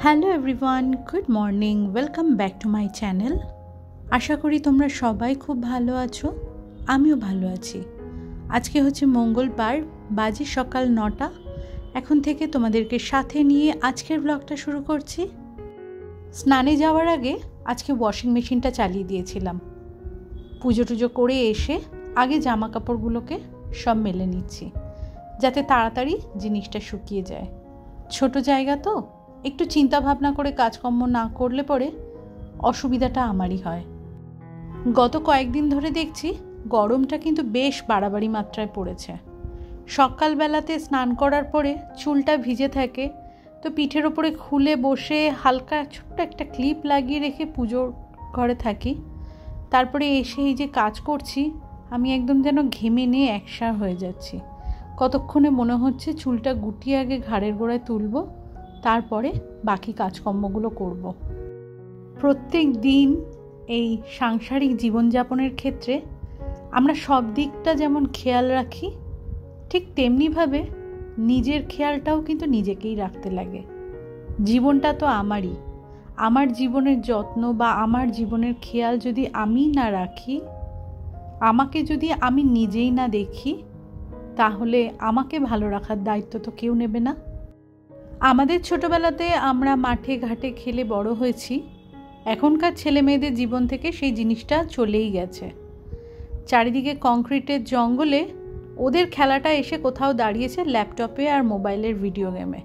Hello everyone, good morning, welcome back to my channel. আশা করি তোমরা সবাই খুব ভালো আছো, আমিও ভালো আছি। আজকে হচ্ছে মঙ্গলবার, বাজে সকাল 9টা। এখন থেকে তোমাদেরকে সাথে নিয়ে আজকের ব্লগটা শুরু করছি। স্নানে যাওয়ার আগে আজকে ওয়াশিং মেশিনটা চালিয়ে দিয়েছিলাম। পুজো টুজো করে এসে আগে জামা কাপড়গুলোকে সব মেলে নিচ্ছি, যাতে তাড়াতাড়ি জিনিসটা শুকিয়ে যায়। ছোট জায়গা তো, একটু চিন্তা ভাবনা করে কাজকর্ম না করলে পরে অসুবিধাটা আমারই হয়। গত কয়েকদিন ধরে দেখছি গরমটা কিন্তু বেশ বাড়াবাড়ি মাত্রায় পড়েছে। সকালবেলাতে স্নান করার পরে চুলটা ভিজে থাকে, তো পিঠের ওপরে খুলে বসে হালকা ছোট্ট একটা ক্লিপ লাগিয়ে রেখে পুজোর ঘরে থাকি। তারপরে এসে এই যে কাজ করছি, আমি একদম যেন ঘেমে নিয়ে একসার হয়ে যাচ্ছি। কতক্ষণে মনে হচ্ছে চুলটা গুটিয়ে আগে ঘাড়ের গোড়ায় তুলব, তারপরে বাকি কাজকর্মগুলো করব। প্রত্যেক দিন এই সাংসারিক জীবনযাপনের ক্ষেত্রে আমরা সব দিকটা যেমন খেয়াল রাখি, ঠিক তেমনিভাবে নিজের খেয়ালটাও কিন্তু নিজেকেই রাখতে লাগে। জীবনটা তো আমারই, আমার জীবনের যত্ন বা আমার জীবনের খেয়াল যদি আমি না রাখি, আমাকে যদি আমি নিজেই না দেখি, তাহলে আমাকে ভালো রাখার দায়িত্ব তো কেউ নেবে না। আমাদের ছোটবেলাতে আমরা মাঠে ঘাটে খেলে বড় হয়েছি, এখনকার ছেলে মেয়েদের জীবন থেকে সেই জিনিসটা চলেই গেছে। চারিদিকে কংক্রিটের জঙ্গলে ওদের খেলাটা এসে কোথাও দাঁড়িয়েছে ল্যাপটপে আর মোবাইলের ভিডিও গেমে।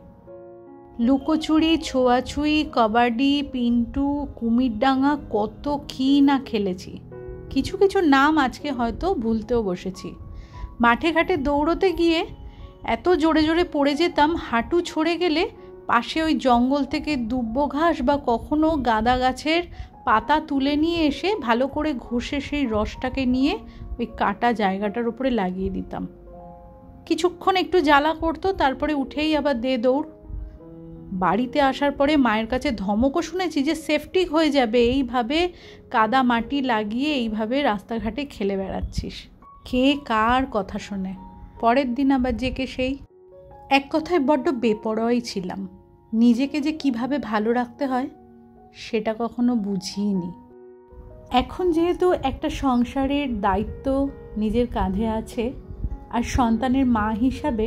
লুকোচুরি, ছোঁয়াছুঁই, কবাডি, পিন্টু, কুমিরডাঙ্গা, কত কী না খেলেছি। কিছু কিছু নাম আজকে হয়তো ভুলতেও বসেছি। মাঠে ঘাটে দৌড়তে গিয়ে এত জোরে জোরে পড়ে যেতাম, হাঁটু ছড়ে গেলে পাশে ওই জঙ্গল থেকে দুব্ব ঘাস বা কখনো গাঁদা গাছের পাতা তুলে নিয়ে এসে ভালো করে ঘষে সেই রসটাকে নিয়ে ওই কাটা জায়গাটার উপরে লাগিয়ে দিতাম। কিছুক্ষণ একটু জ্বালা করতো, তারপরে উঠেই আবার দে দৌড়। বাড়িতে আসার পরে মায়ের কাছে ধমকও শুনেছি যে সেফটি হয়ে যাবে, এইভাবে কাদা মাটি লাগিয়ে এইভাবে রাস্তাঘাটে খেলে বেড়াচ্ছিস। কে কার কথা শোনে? পরের দিন আবার জেকে সেই। এক কথায় বড্ড বেপরোয়াই ছিলাম। নিজেকে যে কিভাবে ভালো রাখতে হয় সেটা কখনো বুঝিনি। এখন যেহেতু একটা সংসারের দায়িত্ব নিজের কাঁধে আছে, আর সন্তানের মা হিসাবে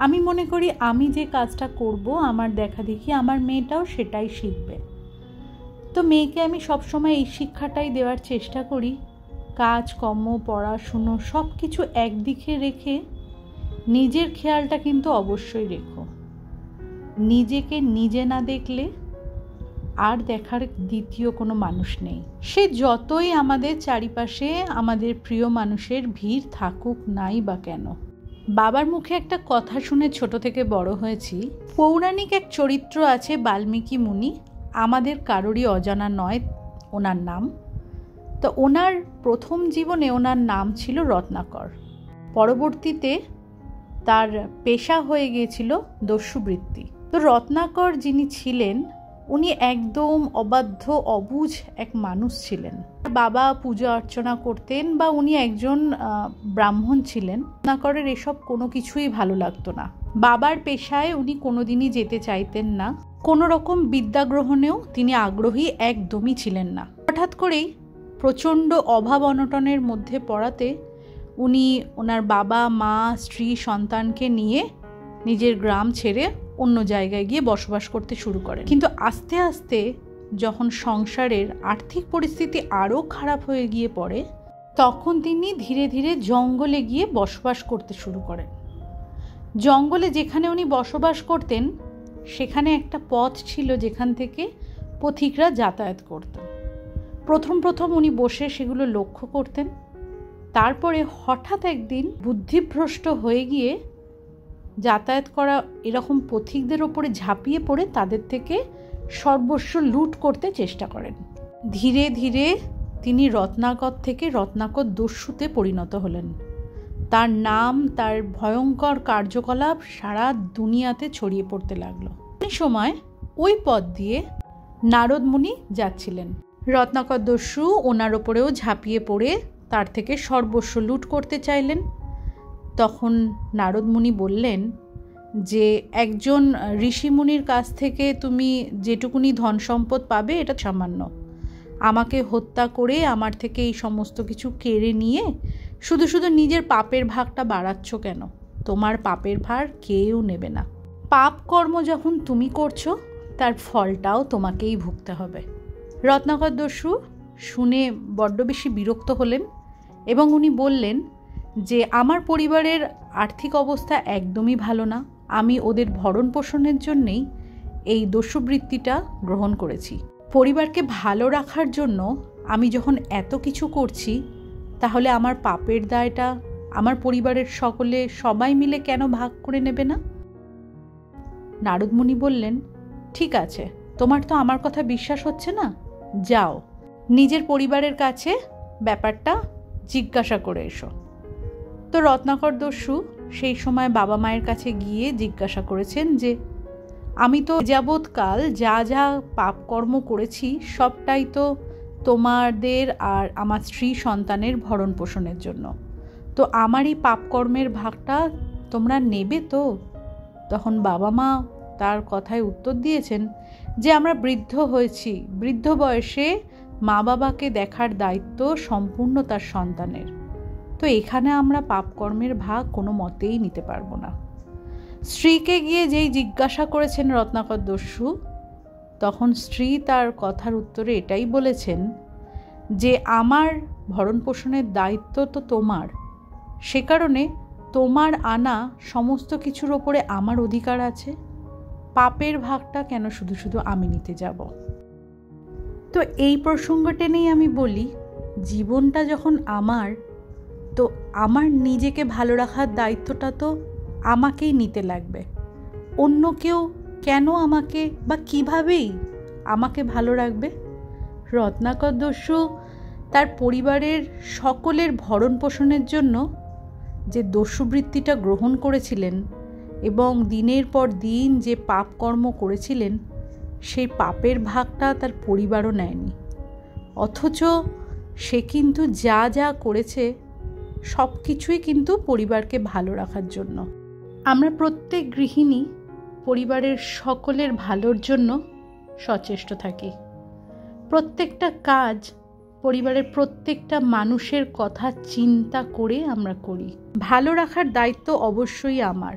আমি মনে করি আমি যে কাজটা করব, আমার দেখা দেখি আমার মেয়েটাও সেটাই শিখবে। তো মেয়েকে আমি সবসময় এই শিক্ষাটাই দেওয়ার চেষ্টা করি, কাজ কর্ম পড়াশুনো সব কিছু একদিকে রেখে নিজের খেয়ালটা কিন্তু অবশ্যই রেখো। নিজেকে নিজে না দেখলে আর দেখার দ্বিতীয় কোনো মানুষ নেই। সে যতই আমাদের চারিপাশে আমাদের প্রিয় মানুষের ভিড় থাকুক নাই বা কেন। বাবার মুখে একটা কথা শুনে ছোট থেকে বড় হয়েছি। পৌরাণিক এক চরিত্র আছে বাল্মীকি মুনি, আমাদের কারোরই অজানা নয় ওনার নাম। তো ওনার প্রথম জীবনে ওনার নাম ছিল রত্নাকর। পরবর্তীতে তার পেশা হয়ে গিয়েছিল দস্যুবৃত্তি। তো রত্নাকর যিনি ছিলেন, উনি একদম অবাধ্য অবুঝ এক মানুষ ছিলেন। বাবা পূজা অর্চনা করতেন বা উনি একজন ব্রাহ্মণ ছিলেন। রত্নাকরের এসব কোনো কিছুই ভালো লাগতো না। বাবার পেশায় উনি কোনোদিনই যেতে চাইতেন না। কোনো রকম বিদ্যা গ্রহণেও তিনি আগ্রহী একদমই ছিলেন না। হঠাৎ করেই প্রচণ্ড অভাব অনটনের মধ্যে পড়াতে উনি ওনার বাবা মা স্ত্রী সন্তানকে নিয়ে নিজের গ্রাম ছেড়ে অন্য জায়গায় গিয়ে বসবাস করতে শুরু করেন। কিন্তু আস্তে আস্তে যখন সংসারের আর্থিক পরিস্থিতি আরও খারাপ হয়ে গিয়ে পড়ে, তখন তিনি ধীরে ধীরে জঙ্গলে গিয়ে বসবাস করতে শুরু করেন। জঙ্গলে যেখানে উনি বসবাস করতেন সেখানে একটা পথ ছিল যেখান থেকে পথিকরা যাতায়াত করতেন। প্রথম উনি বসে সেগুলো লক্ষ্য করতেন। তারপরে হঠাৎ একদিন বুদ্ধিভ্রষ্ট হয়ে গিয়ে যাতায়াত করা এরকম পথিকদের ওপরে ঝাঁপিয়ে পড়ে তাদের থেকে সর্বস্ব লুট করতে চেষ্টা করেন। ধীরে ধীরে তিনি রত্নাকর থেকে রত্নাকর দস্যুতে পরিণত হলেন। তার নাম, তার ভয়ঙ্কর কার্যকলাপ সারা দুনিয়াতে ছড়িয়ে পড়তে লাগলো। এই সময় ওই পথ দিয়ে নারদ মুনি যাচ্ছিলেন। রত্নাকর দস্যু ওনার ওপরেও ঝাঁপিয়ে পড়ে তার থেকে সর্বস্ব লুট করতে চাইলেন। তখন নারদ মুনি বললেন যে একজন ঋষিমুনির কাছ থেকে তুমি যেটুকুনি ধন সম্পদ পাবে এটা সামান্য, আমাকে হত্যা করে আমার থেকে এই সমস্ত কিছু কেড়ে নিয়ে শুধু শুধু নিজের পাপের ভাগটা বাড়াচ্ছ কেন? তোমার পাপের ভার কেউ নেবে না। পাপ কর্ম যখন তুমি করছো তার ফলটাও তোমাকেই ভুগতে হবে। রত্নাকর দস্যু শুনে বড্ড বেশি বিরক্ত হলেন এবং উনি বললেন যে আমার পরিবারের আর্থিক অবস্থা একদমই ভালো না, আমি ওদের ভরণ পোষণের জন্যেই এই দস্যুবৃত্তিটা গ্রহণ করেছি। পরিবারকে ভালো রাখার জন্য আমি যখন এত কিছু করছি, তাহলে আমার পাপের দায়টা আমার পরিবারের সবাই মিলে কেন ভাগ করে নেবে না? নারদ মুনি বললেন, ঠিক আছে, তোমার তো আমার কথা বিশ্বাস হচ্ছে না, যাও নিজের পরিবারের কাছে ব্যাপারটা জিজ্ঞাসা করে এসো। তো রত্নাকর দস্যু সেই সময় বাবা মায়ের কাছে গিয়ে জিজ্ঞাসা করেছেন যে আমি তো যাবৎকাল যা যা পাপকর্ম করেছি সবটাই তো তোমাদের আর আমার স্ত্রী সন্তানের ভরণ পোষণের জন্য, তো আমার এই পাপকর্মের ভাগটা তোমরা নেবে তো? তখন বাবা মা তার কথায় উত্তর দিয়েছেন যে আমরা বৃদ্ধ হয়েছি, বৃদ্ধ বয়সে মা বাবাকে দেখার দায়িত্ব সম্পূর্ণ তার সন্তানের, তো এখানে আমরা পাপকর্মের ভাগ কোনো মতেই নিতে পারবো না। স্ত্রীকে গিয়ে যেই জিজ্ঞাসা করেছেন রত্নাকর দস্যু, তখন স্ত্রী তার কথার উত্তরে এটাই বলেছেন যে আমার ভরণ পোষণের দায়িত্ব তো তোমার, সে কারণে তোমার আনা সমস্ত কিছুর ওপরে আমার অধিকার আছে, পাপের ভাগটা কেন শুধু শুধু আমি নিতে যাব? তো এই প্রসঙ্গটা নিয়ে আমি বলি, জীবনটা যখন আমার, তো আমার নিজেকে ভালো রাখার দায়িত্বটা তো আমাকেই নিতে লাগবে। অন্য কেউ কেন আমাকে বা কীভাবেই আমাকে ভালো রাখবে? রত্নাকর দস্যু তার পরিবারের সকলের ভরণ পোষণের জন্য যে দস্যুবৃত্তিটা গ্রহণ করেছিলেন এবং দিনের পর দিন যে পাপকর্ম করেছিলেন, সেই পাপের ভাগটা তার পরিবারও নেয়নি, অথচ সে কিন্তু যা যা করেছে সব কিছুই কিন্তু পরিবারকে ভালো রাখার জন্য। আমরা প্রত্যেক গৃহিণী পরিবারের সকলের ভালোর জন্য সচেষ্ট থাকি, প্রত্যেকটা কাজ পরিবারের প্রত্যেকটা মানুষের কথা চিন্তা করে আমরা করি। ভালো রাখার দায়িত্ব অবশ্যই আমার,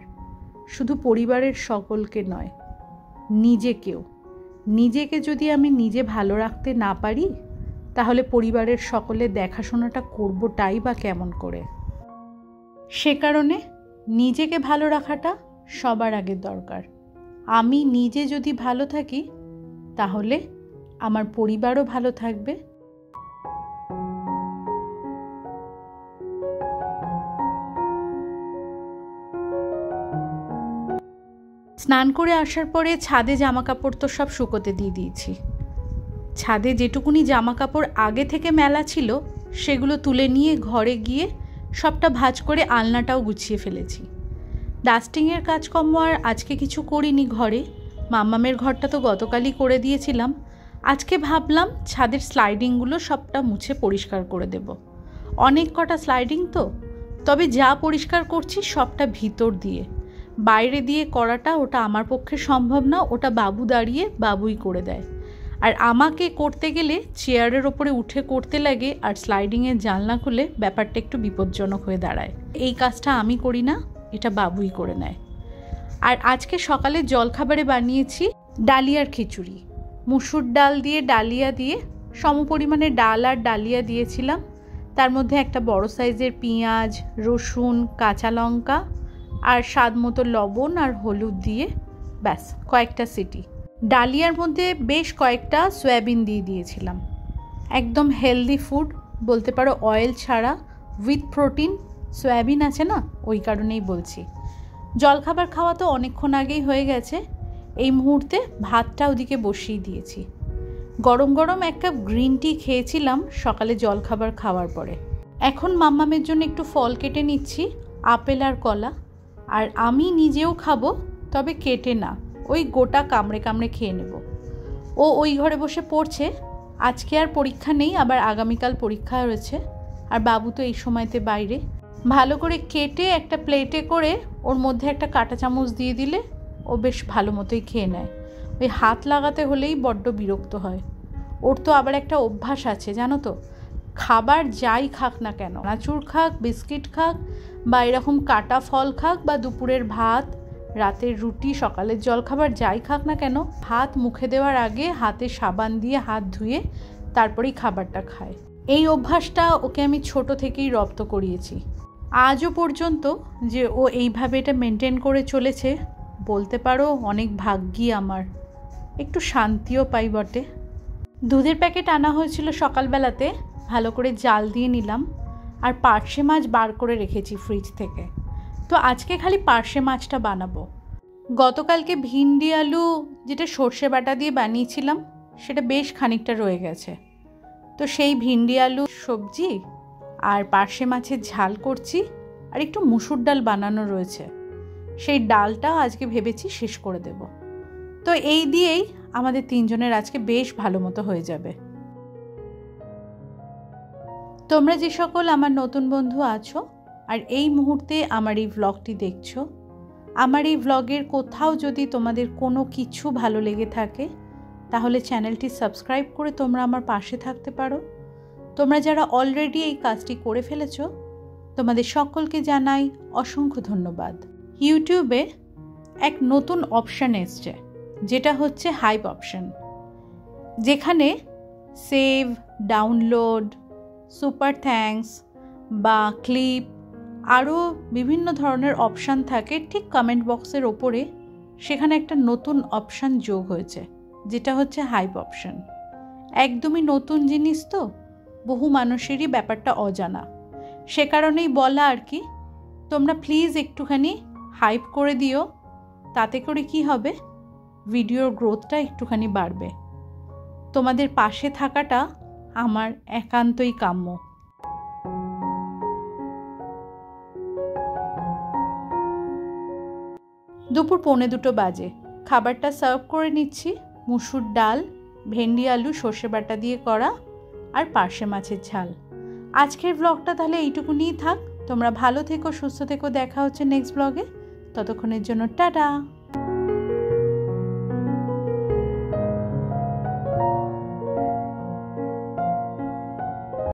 শুধু পরিবারের সকলকে নয়, নিজেকে যদি আমি নিজে ভালো রাখতে না পারি, তাহলে পরিবারের সকলের দেখাশোনাটা করবোটাই বা কেমন করে? সে কারণে নিজেকে ভালো রাখাটা সবার আগে দরকার। আমি নিজে যদি ভালো থাকি, তাহলে আমার পরিবারও ভালো থাকবে। স্নান করে আসার পরে ছাদে জামা কাপড় তো সব শুকোতে দিয়ে দিয়েছি। ছাদে যেটুকুনি জামা কাপড় আগে থেকে মেলা ছিল সেগুলো তুলে নিয়ে ঘরে গিয়ে সবটা ভাঁজ করে আলনাটাও গুছিয়ে ফেলেছি। ডাস্টিংয়ের কাজকর্ম আর আজকে কিছু করিনি ঘরে, মাম্মামের ঘরটা তো গতকালই করে দিয়েছিলাম। আজকে ভাবলাম ছাদের স্লাইডিংগুলো সবটা মুছে পরিষ্কার করে দেব। অনেক কটা স্লাইডিং তো, তবে যা পরিষ্কার করছি সবটা ভিতর দিয়ে, বাইরে দিয়ে করাটা ওটা আমার পক্ষে সম্ভব না, ওটা বাবু দাঁড়িয়ে বাবুই করে দেয়। আর আমাকে করতে গেলে চেয়ারের ওপরে উঠে করতে লাগে, আর স্লাইডিংয়ের জানলা খুলে ব্যাপারটা একটু বিপজ্জনক হয়ে দাঁড়ায়। এই কাজটা আমি করি না, এটা বাবুই করে নেয়। আর আজকে সকালে জলখাবারে বানিয়েছি ডালিয়ার খিচুড়ি, মুসুর ডাল দিয়ে ডালিয়া দিয়ে সমপরিমাণে ডাল আর ডালিয়া দিয়েছিলাম, তার মধ্যে একটা বড় সাইজের পেঁয়াজ, রসুন, কাঁচা লঙ্কা আর স্বাদ মতো লবণ আর হলুদ দিয়ে ব্যাস কয়েকটা সিটি। ডালিয়ার মধ্যে বেশ কয়েকটা সয়াবিন দিয়ে দিয়েছিলাম। একদম হেলদি ফুড বলতে পারো, অয়েল ছাড়া, উইথ প্রোটিন। সয়াবিন আছে না, ওই কারণেই বলছি। জলখাবার খাওয়া তো অনেকক্ষণ আগেই হয়ে গেছে, এই মুহূর্তে ভাতটা ওদিকে বসিয়ে দিয়েছি। গরম গরম এক কাপ গ্রিন টি খেয়েছিলাম সকালে জলখাবার খাওয়ার পরে। এখন মাম্মামের জন্য একটু ফল কেটে নিচ্ছি, আপেল আর কলা। আর আমি নিজেও খাবো, তবে কেটে না, ওই গোটা কামড়ে কামড়ে খেয়ে নেব। ও ওই ঘরে বসে পড়ছে, আজকে আর পরীক্ষা নেই, আবার আগামীকাল পরীক্ষা রয়েছে। আর বাবু তো এই সময়তে বাইরে। ভালো করে কেটে একটা প্লেটে করে ওর মধ্যে একটা কাঁটা চামচ দিয়ে দিলে ও বেশ ভালো মতোই খেয়ে নেয়। ওই হাত লাগাতে হলেই বড্ড বিরক্ত হয়। ওর তো আবার একটা অভ্যাস আছে জানো তো, খাবার যাই খাক না কেন, চানাচুর খাক, বিস্কিট খাক, বা এরকম কাটা ফল খাক, বা দুপুরের ভাত, রাতের রুটি, সকালের জলখাবার যাই খাক না কেন, ভাত মুখে দেওয়ার আগে হাতে সাবান দিয়ে হাত ধুয়ে তারপরেই খাবারটা খায়। এই অভ্যাসটা ওকে আমি ছোট থেকেই রপ্ত করিয়েছি। আজও পর্যন্ত যে ও এইভাবে এটা মেনটেন করে চলেছে, বলতে পারো অনেক ভাগ্যি আমার। একটু শান্তিও পাই বটে। দুধের প্যাকেট আনা হয়েছিল সকালবেলাতে, ভালো করে জাল দিয়ে নিলাম, আর পার্শে মাছ বার করে রেখেছি ফ্রিজ থেকে। তো আজকে খালি পার্শে মাছটা বানাবো। গতকালকে ভিন্ডি আলু যেটা সর্ষে বাটা দিয়ে বানিয়েছিলাম সেটা বেশ খানিকটা রয়ে গেছে। তো সেই ভিন্ডি আলু সবজি আর পার্শে মাছের ঝাল করছি, আর একটু মুসুর ডাল বানানো রয়েছে, সেই ডালটা আজকে ভেবেছি শেষ করে দেব। তো এই দিয়েই আমাদের তিনজনের আজকে বেশ ভালো মতো হয়ে যাবে। তোমরা যে সকল আমার নতুন বন্ধু আছো আর এই মুহূর্তে আমার এই ভ্লগটি দেখছো, আমার এই ভ্লগের কোথাও যদি তোমাদের কোনো কিছু ভালো লেগে থাকে তাহলে চ্যানেলটি সাবস্ক্রাইব করে তোমরা আমার পাশে থাকতে পারো। তোমরা যারা অলরেডি এই কাজটি করে ফেলেছো তোমাদের সকলকে জানাই অসংখ্য ধন্যবাদ। ইউটিউবে এক নতুন অপশান এসছে, যেটা হচ্ছে হাইপ অপশান, যেখানে সেভ, ডাউনলোড, সুপার থ্যাঙ্কস বা ক্লিপ আরও বিভিন্ন ধরনের অপশান থাকে। ঠিক কমেন্ট বক্সের ওপরে সেখানে একটা নতুন অপশান যোগ হয়েছে, যেটা হচ্ছে হাইপ অপশান। একদমই নতুন জিনিস, তো বহু মানুষেরই ব্যাপারটা অজানা, সে কারণেই বলা আর কি। তোমরা প্লিজ একটুখানি হাইপ করে দিও, তাতে করে কি হবে, ভিডিওর গ্রোথটা একটুখানি বাড়বে। তোমাদের পাশে থাকাটা আমার একান্তই কাম্য। দুপুর 1:45 বাজে, খাবারটা সার্ভ করে নিচ্ছি। মুসুর ডাল, ভেন্ডি আলু সর্ষে বাটা দিয়ে করা, আর পার্শে মাছের ঝাল। আজকের ব্লগটা তাহলে এইটুকুনিই থাক। তোমরা ভালো থেকো, সুস্থ থেকো, দেখা হচ্ছে নেক্সট ব্লগে। ততক্ষণের জন্য টাটা।